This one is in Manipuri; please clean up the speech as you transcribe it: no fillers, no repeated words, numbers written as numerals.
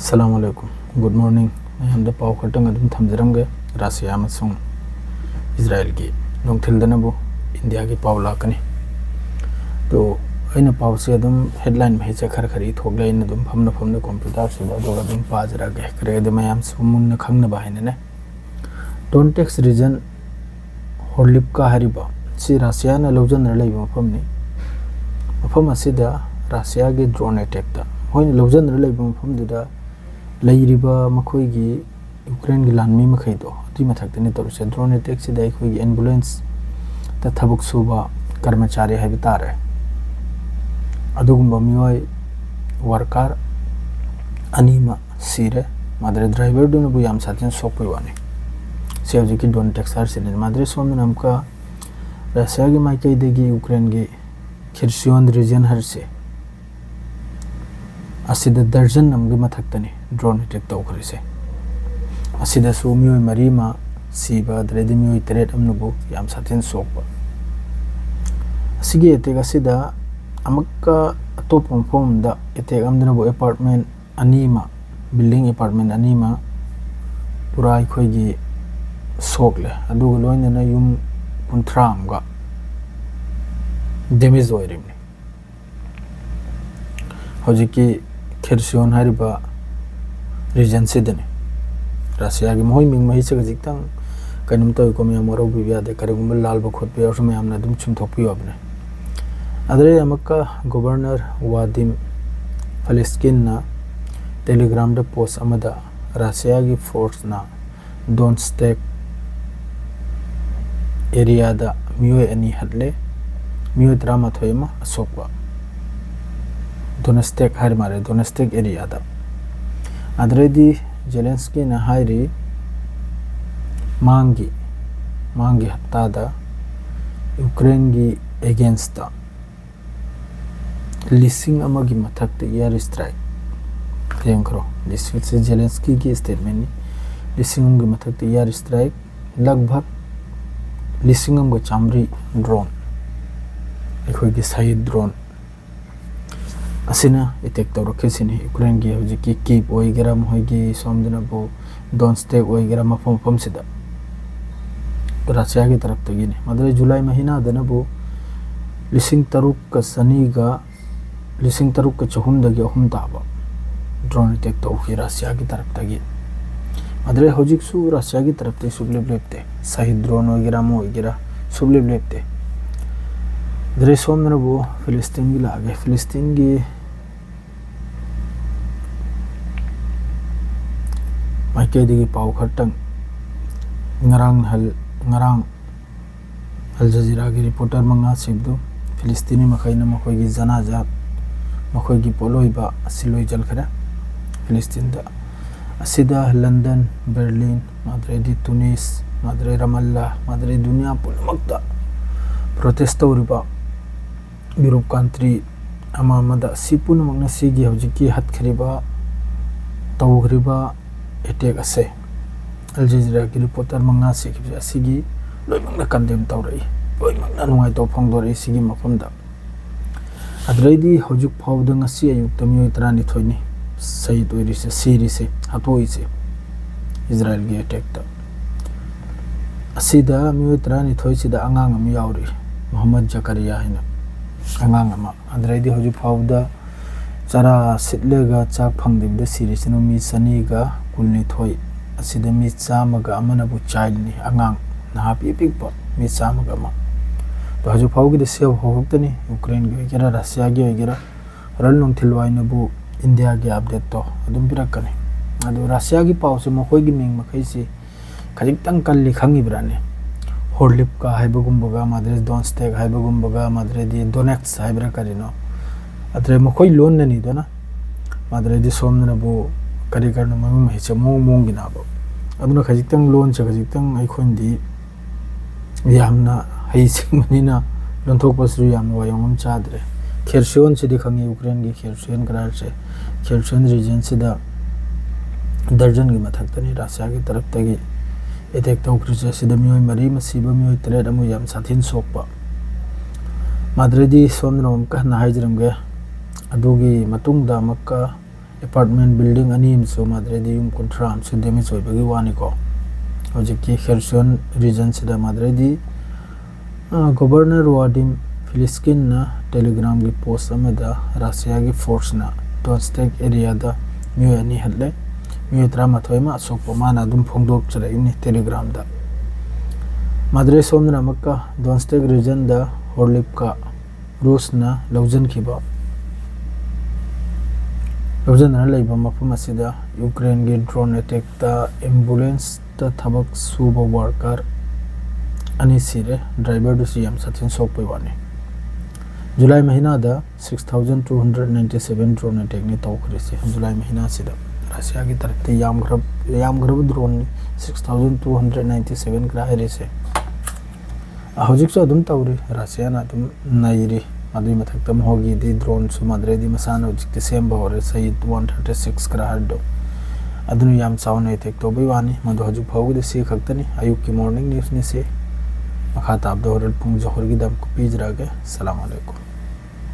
Assalamualaikum. Good morning. I am the Pau Khatang adum thamjaramge Russia amasung Israel ki nongthildana bu India ki Pau lakani. To aina Pau se adum headline mai cha khar khari thoglai na dum phamna computer se da doga dum pajra ge kre de mayam sumun na khangna ba haina ne. Donetsk region Horlivka hariba si Russia na lawjan ra laiba mafam ni. Mafam asida Russia ge drone attack da hoin lawjan ra laiba mafam du da Lairiba Makoigi Ukraine Gilanmi Makaido, Timatakani Torse, drone taxi, the Equi ambulance, the Tabuk Suba, Karmachari Habitare Adugumba Muay Warkar Anima Sire, Madre driver Dunabuyam Satin Sopuani. Saviki don't Texas in Madre Somanamka, Rasagi Makai Degi Ukraine Kirsion region Herse. Asida darjan namgi mathakani drone attack tawkhrise asida sumyo marima siba dredimyo teret amnubu yam satin sokba asigi attack asida amakka atop form da attack amdanabu apartment anima building apartment anima pura khoigi sokle adu loinana yum puntram ga damage oirimni hojiki Kherson hariba region sidane Russia gi mohoi ming mai chaga jiktang kanum toy ko me moro bibya de karagum lal ba khot pe osme amna dum chum thok pi obne adre amakka governor Wadim Palestine na telegram da post amada Russia gi force na Donetsk area da miyo ani hatle miyo drama thoyma asokwa Donetsk Harmare Donetsk area da Adredi Zelensky na hairi mangi hatta da Ukraine gi against da listing amagi mathak te air strike yenkro this is Zelensky ki statement ni listing gi mathak te air strike lagbhag listing am go chamri drone ekhoi gi side drone asina attack tawrake sini Ukraine gi hojiki keep oigera moigi somdana bo Donetsk oigera mafam sida Russia gi taraf tagi ni madre July mahina dana bo lising taruk ka sani ga lising taruk ka chahum dagi ahum taba drone attack tawki Russia gi taraf tagi madre hojik su Russia gi taraf te sublebte sahid drone oigera mo oigera sublebte dre somdana bo Palestine gi lage Palestine gi Makai degi Pau Khatang ngarang Al Jazeera gi reporter manga sibdu Palestini makaina makoi gi janaza makoi gi poloiba asiloi jalkhara Palestine da asida London Berlin Madrid Tunis Madrid Ramallah Madrid dunia pulmakta protest tawriba Europe country amamada sipuna magna sigi hojiki hat khariba tawriba attack ase Al Jazeera ki reporter manga sikhi asigi loimangna condemn tawrai loimangna nungai to phangdori sigi mafamda adreidi hojuk phawda ngasi ayuk tamyo itrani thoini sayid oirise sirise hatoise Israel gi attack ta asida myo itrani thoisida angang am yauri Muhammad Zakaria hina angang ama adreidi hojuk phawda chara sitlega chak phangdibda sirise no mi sani ga kulni thoi asida mi chamaga amana bu child ni angang na happy pikpa mi chamaga ma to haju phawgi de sev hoktani Ukraine gi gera Russia gi gera ral nong thilwai na bu India gi update to adum birakane adu Russia gi pause mo khoi gi ming makai si khajik tang kalli khangi brane Horlivka haibagumbaga madre Donetsk haibagumbaga madre di Donetsk haibra karino adre mo khoi lon na ni dona madre di somna bu kari karna mami mahi cha mong gina ba aduna khajitang loan cha khajitang ai khondi yamna hai singmanina lonthok pasru yamna wayongam chadre Kherson se dikhangi Ukraine gi Kherson karar se Kherson region se da darjan gi mathak tani Russia gi taraf tagi attack tawkri se sida mioi mari masiba mioi tred amu yam sathin sokpa madredi somnom ka na hajram ge adugi matungda makka apartment building ani so madredi yum kontra so damage oi bagi wani ko hojik ki Kherson region sida madredi governor Wadim Filiskin na telegram gi post amada Russia gi force na Donetsk area da myo ani hatle myo drama thoima so pomana dum phongdok chara imni telegram da madre somna makka Donetsk region da Horlivka Rus na lawjan khiba lawjan na leiba mafum asida Ukraine ge drone attack ta ambulance ta thabak suba worker ani sire driver du siam satin sok paiwani July mahina da 6297 drone attack ni tawkhri se July mahina sida Russia gi tarafte yam grab drone 6297 kra hare se hojik so adum tawri Russia na adum nairi adui mathak tam hogi di drone su madre di masana hojik te semba hore sai 136 kra hardo adunu yam saune attack to baiwani madu hojik phawgi de se khaktani ayuk ki morning news ni se makha tab do pung johor gi dam ko pijra ge assalamu alaikum